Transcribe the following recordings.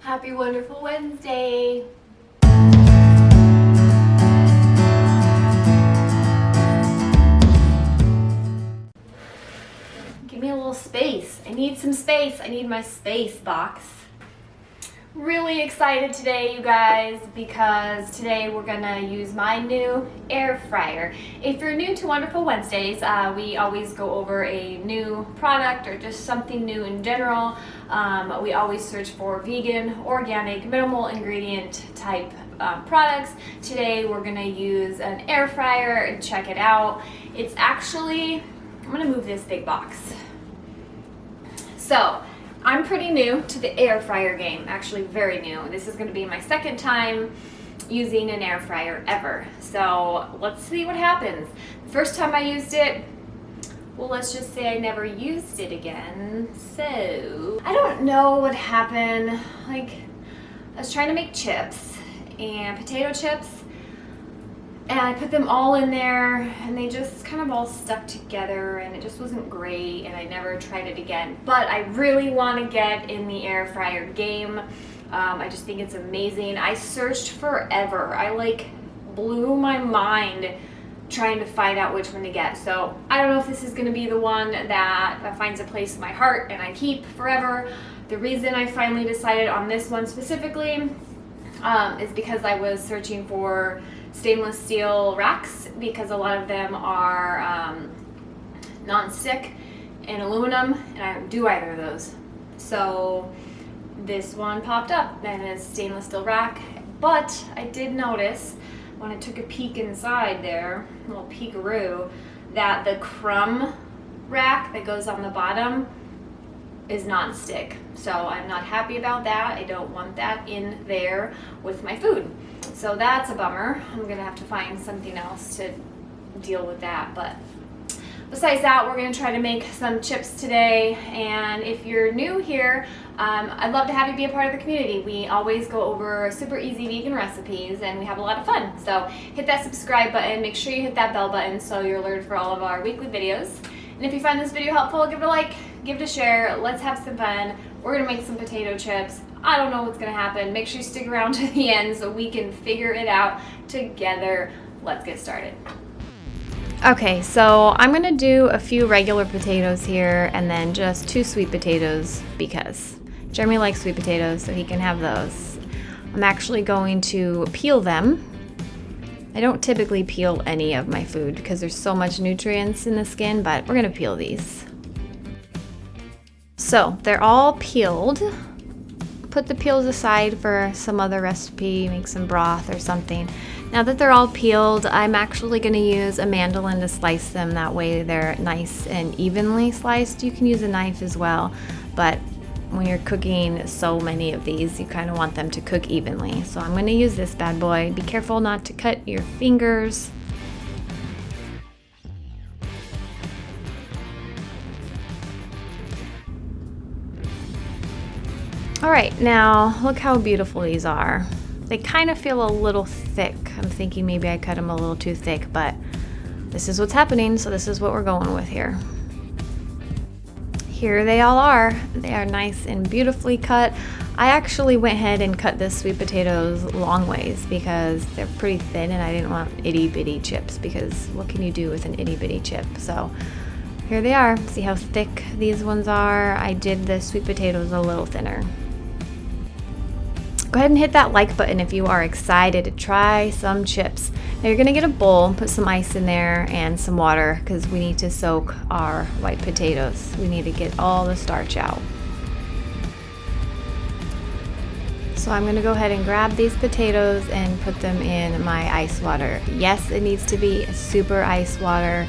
Happy wonderful Wednesday. Give me a little space. I need some space. I need my space box. Really excited today, you guys, because today we're gonna use my new air fryer. If you're new to Wonderful Wednesdays, we always go over a new product or just something new in general. We always search for vegan, organic, minimal ingredient type products. Today we're gonna use an air fryer and check it out. It's actually, I'm gonna move this big box. So, I'm pretty new to the air fryer game, actually very new. This is going to be my second time using an air fryer ever. So let's see what happens. The first time I used it, well, let's just say I never used it again. So I don't know what happened. Like, I was trying to make chips and potato chips, and I put them all in there and they just kind of all stuck together and it just wasn't great, and I never tried it again. But I really want to get in the air fryer game. I just think it's amazing. I searched forever. I blew my mind trying to find out which one to get. So I don't know if this is going to be the one that finds a place in my heart and I keep forever. The reason I finally decided on this one specifically is because I was searching for stainless steel racks, because a lot of them are non-stick and aluminum, and I don't do either of those. So this one popped up and it's stainless steel rack, but I did notice when I took a peek inside there, a little peekaroo, that the crumb rack that goes on the bottom is non-stick. So I'm not happy about that. I don't want that in there with my food. So that's a bummer. I'm gonna have to find something else to deal with that. But besides that, we're gonna try to make some chips today. And if you're new here, I'd love to have you be a part of the community. We always go over super easy vegan recipes and we have a lot of fun. So hit that subscribe button, make sure you hit that bell button so you're alerted for all of our weekly videos. And if you find this video helpful, give it a like, give it a share. Let's have some fun. We're gonna make some potato chips. I don't know what's gonna happen. Make sure you stick around to the end so we can figure it out together. Let's get started. Okay, so I'm gonna do a few regular potatoes here and then just 2 sweet potatoes because Jeremy likes sweet potatoes, so he can have those. I'm actually going to peel them. I don't typically peel any of my food because there's so much nutrients in the skin, but we're gonna peel these. So they're all peeled. Put the peels aside for some other recipe, make some broth or something. Now that they're all peeled, I'm actually gonna use a mandolin to slice them. That way they're nice and evenly sliced. You can use a knife as well, but when you're cooking so many of these, you kind of want them to cook evenly. So I'm gonna use this bad boy. Be careful not to cut your fingers. All right, now look how beautiful these are. They kind of feel a little thick. I'm thinking maybe I cut them a little too thick, but this is what's happening, so this is what we're going with here. Here they all are. They are nice and beautifully cut. I actually went ahead and cut the sweet potatoes long ways because they're pretty thin and I didn't want itty bitty chips, because what can you do with an itty bitty chip? So here they are. See how thick these ones are? I did the sweet potatoes a little thinner. Go ahead and hit that like button if you are excited to try some chips. Now you're gonna get a bowl, put some ice in there and some water because we need to soak our white potatoes. We need to get all the starch out. So I'm gonna go ahead and grab these potatoes and put them in my ice water. Yes, it needs to be super ice water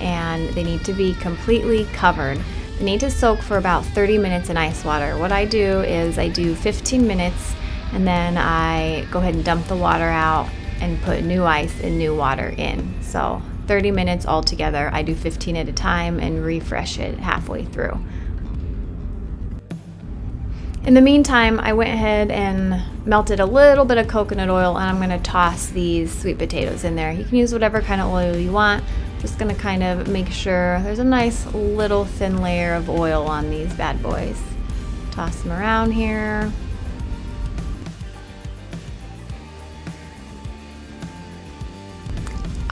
and they need to be completely covered. They need to soak for about 30 minutes in ice water. What I do is I do 15 minutes and then I go ahead and dump the water out and put new ice and new water in. So 30 minutes altogether. I do 15 at a time and refresh it halfway through. In the meantime, I went ahead and melted a little bit of coconut oil and I'm gonna toss these sweet potatoes in there. You can use whatever kind of oil you want. Just gonna kind of make sure there's a nice little thin layer of oil on these bad boys. Toss them around here.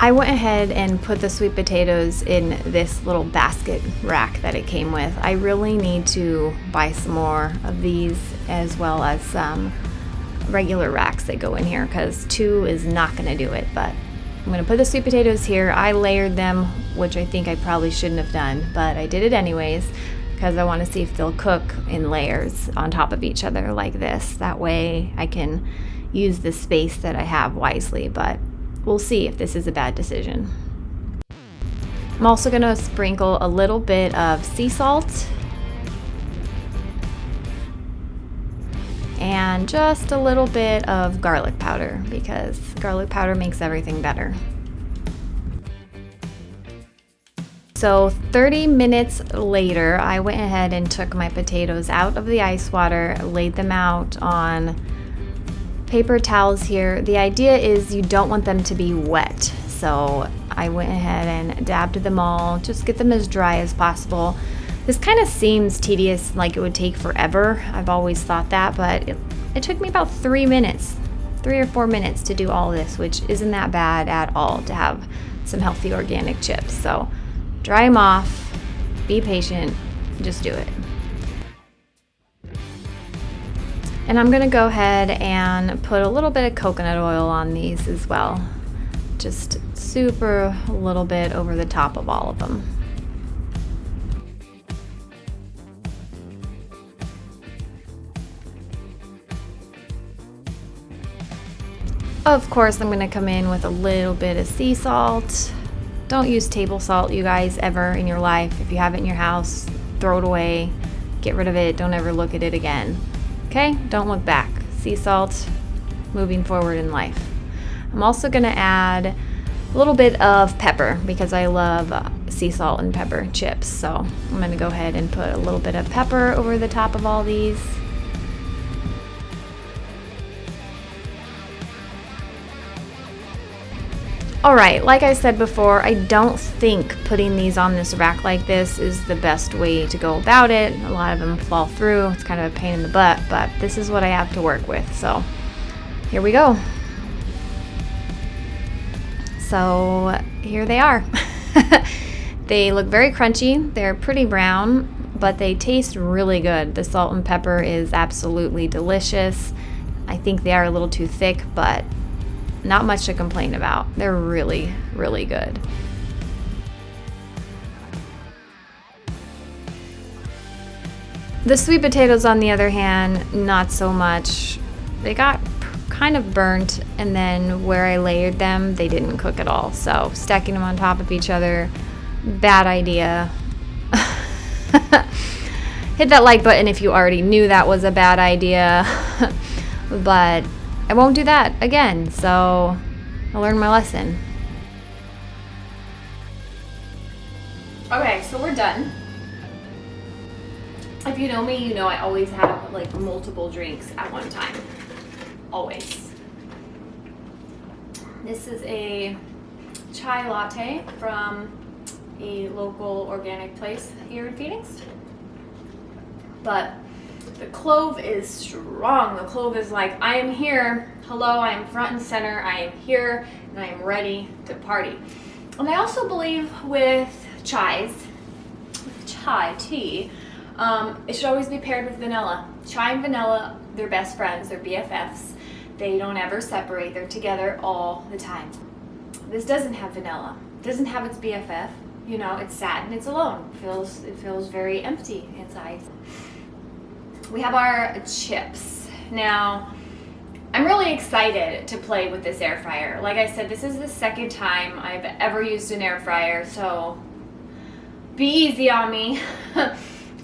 I went ahead and put the sweet potatoes in this little basket rack that it came with. I really need to buy some more of these, as well as some regular racks that go in here, because 2 is not going to do it. But I'm going to put the sweet potatoes here. I layered them, which I think I probably shouldn't have done, but I did it anyways because I want to see if they'll cook in layers on top of each other like this. That way I can use the space that I have wisely, but we'll see if this is a bad decision. I'm also going to sprinkle a little bit of sea salt and just a little bit of garlic powder, because garlic powder makes everything better. So 30 minutes later, I went ahead and took my potatoes out of the ice water, laid them out on paper towels here. The idea is you don't want them to be wet. So I went ahead and dabbed them all, just get them as dry as possible. This kind of seems tedious, like it would take forever. I've always thought that, but it took me about 3 minutes, 3 or 4 minutes to do all this, which isn't that bad at all to have some healthy organic chips. So dry them off, be patient, just do it. And I'm gonna go ahead and put a little bit of coconut oil on these as well. Just super a little bit over the top of all of them. Of course, I'm gonna come in with a little bit of sea salt. Don't use table salt, you guys, ever in your life. If you have it in your house, throw it away, get rid of it, don't ever look at it again. Okay, don't look back. Sea salt, moving forward in life. I'm also gonna add a little bit of pepper because I love sea salt and pepper chips. So I'm gonna go ahead and put a little bit of pepper over the top of all these. Alright, like I said before, I don't think putting these on this rack like this is the best way to go about it. A lot of them fall through. It's kind of a pain in the butt, but this is what I have to work with. So here we go. So here they are. They look very crunchy. They're pretty brown, but they taste really good. The salt and pepper is absolutely delicious. I think they are a little too thick, but not much to complain about. They're really, really good. The sweet potatoes, on the other hand, not so much. They got kind of burnt, and then where I layered them, they didn't cook at all. So stacking them on top of each other, bad idea. Hit that like button if you already knew that was a bad idea. But I won't do that again, so I learned my lesson. Okay, so we're done. If you know me, you know I always have like multiple drinks at one time. Always. This is a chai latte from a local organic place here in Phoenix. But the clove is strong. The clove is like, I am here. Hello, I am front and center. I am here and I am ready to party. And I also believe with chai tea, it should always be paired with vanilla. Chai and vanilla, they're best friends. They're BFFs. They don't ever separate. They're together all the time. This doesn't have vanilla. It doesn't have its BFF. You know, it's sad and it's alone. It feels very empty inside. We have our chips. Now, I'm really excited to play with this air fryer. Like I said, this is the second time I've ever used an air fryer, so be easy on me.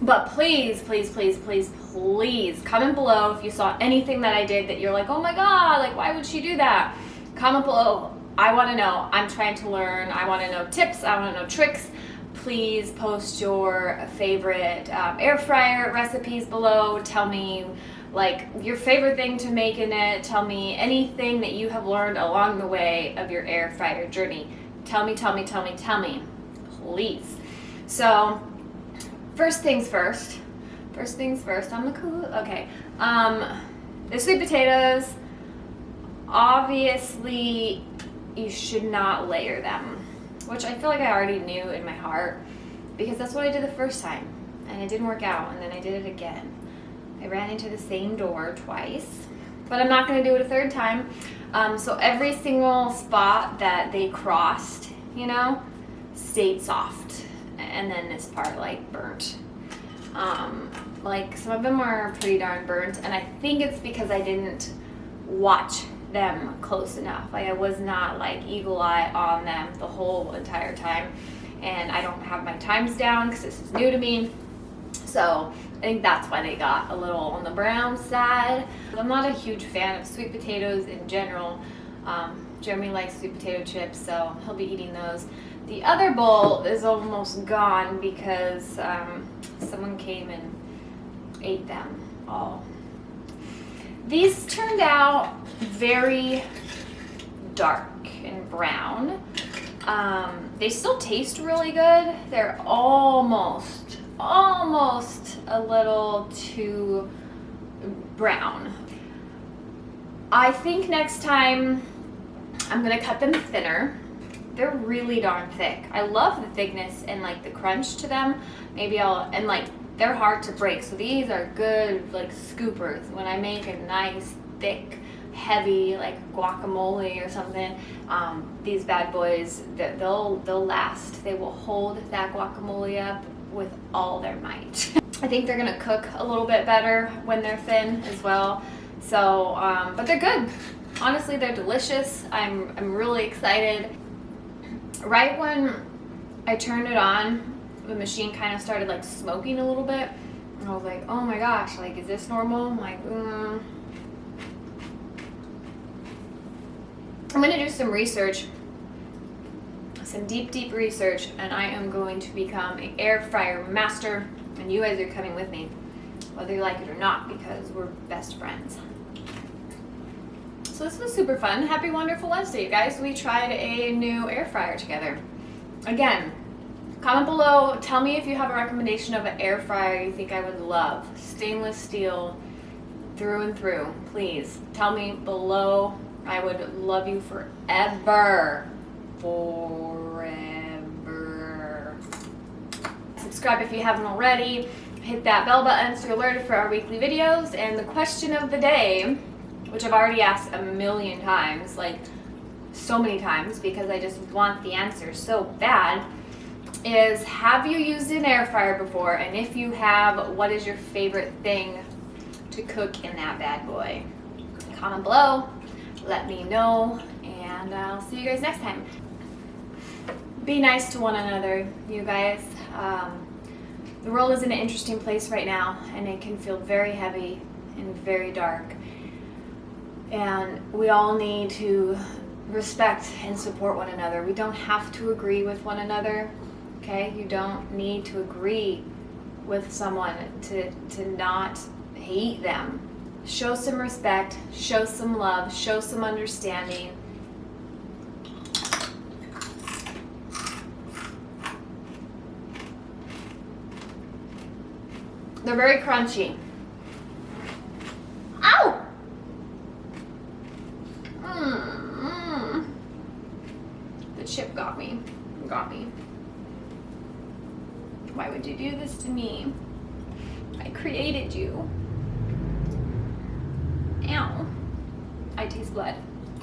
But please, please, please, please, please comment below if you saw anything that I did that you're like, oh my God, like why would she do that? Comment below. I want to know. I'm trying to learn. I want to know tips. I want to know tricks. Please post your favorite air fryer recipes below. Tell me like your favorite thing to make in it. Tell me anything that you have learned along the way of your air fryer journey. Tell me, tell me, tell me, tell me, please. So first things first, I'm the cool, okay. The sweet potatoes, obviously you should not layer them, which I feel like I already knew in my heart because that's what I did the first time and it didn't work out, and then I did it again. I ran into the same door twice, but I'm not going to do it a third time. So every single spot that they crossed, you know, stayed soft, and then this part like burnt. Like some of them were pretty darn burnt, and I think it's because I didn't watch them close enough. Like I was not like eagle eye on them the whole entire time, and I don't have my times down because this is new to me. So I think that's why they got a little on the brown side. I'm not a huge fan of sweet potatoes in general. Jeremy likes sweet potato chips, so he'll be eating those. The other bowl is almost gone because someone came and ate them all. These turned out very dark and brown. They still taste really good. They're almost a little too brown. I think next time I'm gonna cut them thinner. They're really darn thick. I love the thickness and like the crunch to them. And like they're hard to break. So these are good like scoopers. When I make a nice thick, heavy like guacamole or something, these bad boys, they'll last. They will hold that guacamole up with all their might. I think they're gonna cook a little bit better when they're thin as well. So, but they're good. Honestly, they're delicious. I'm really excited. Right when I turned it on, the machine kind of started like smoking a little bit. And I was like, oh my gosh, like, is this normal? I'm like, I'm gonna do some research, some deep research, and I am going to become an air fryer master, and you guys are coming with me, whether you like it or not, because we're best friends. So this was super fun. Happy Wonderful Wednesday, you guys. We tried a new air fryer together. Again, comment below, tell me if you have a recommendation of an air fryer you think I would love. Stainless steel through and through. Please tell me below. I would love you forever. Forever. Subscribe if you haven't already. Hit that bell button so you're alerted for our weekly videos. And the question of the day, which I've already asked a million times, like so many times because I just want the answer so bad, is have you used an air fryer before? And if you have, what is your favorite thing to cook in that bad boy? Comment below, let me know, and I'll see you guys next time. Be nice to one another, you guys. The world is in an interesting place right now, and it can feel very heavy and very dark. And we all need to respect and support one another. We don't have to agree with one another, okay? You don't need to agree with someone to not hate them. Show some respect, show some love, show some understanding. They're very crunchy. Ow! The chip got me. Why would you do this to me? I created you. Ow. I taste blood.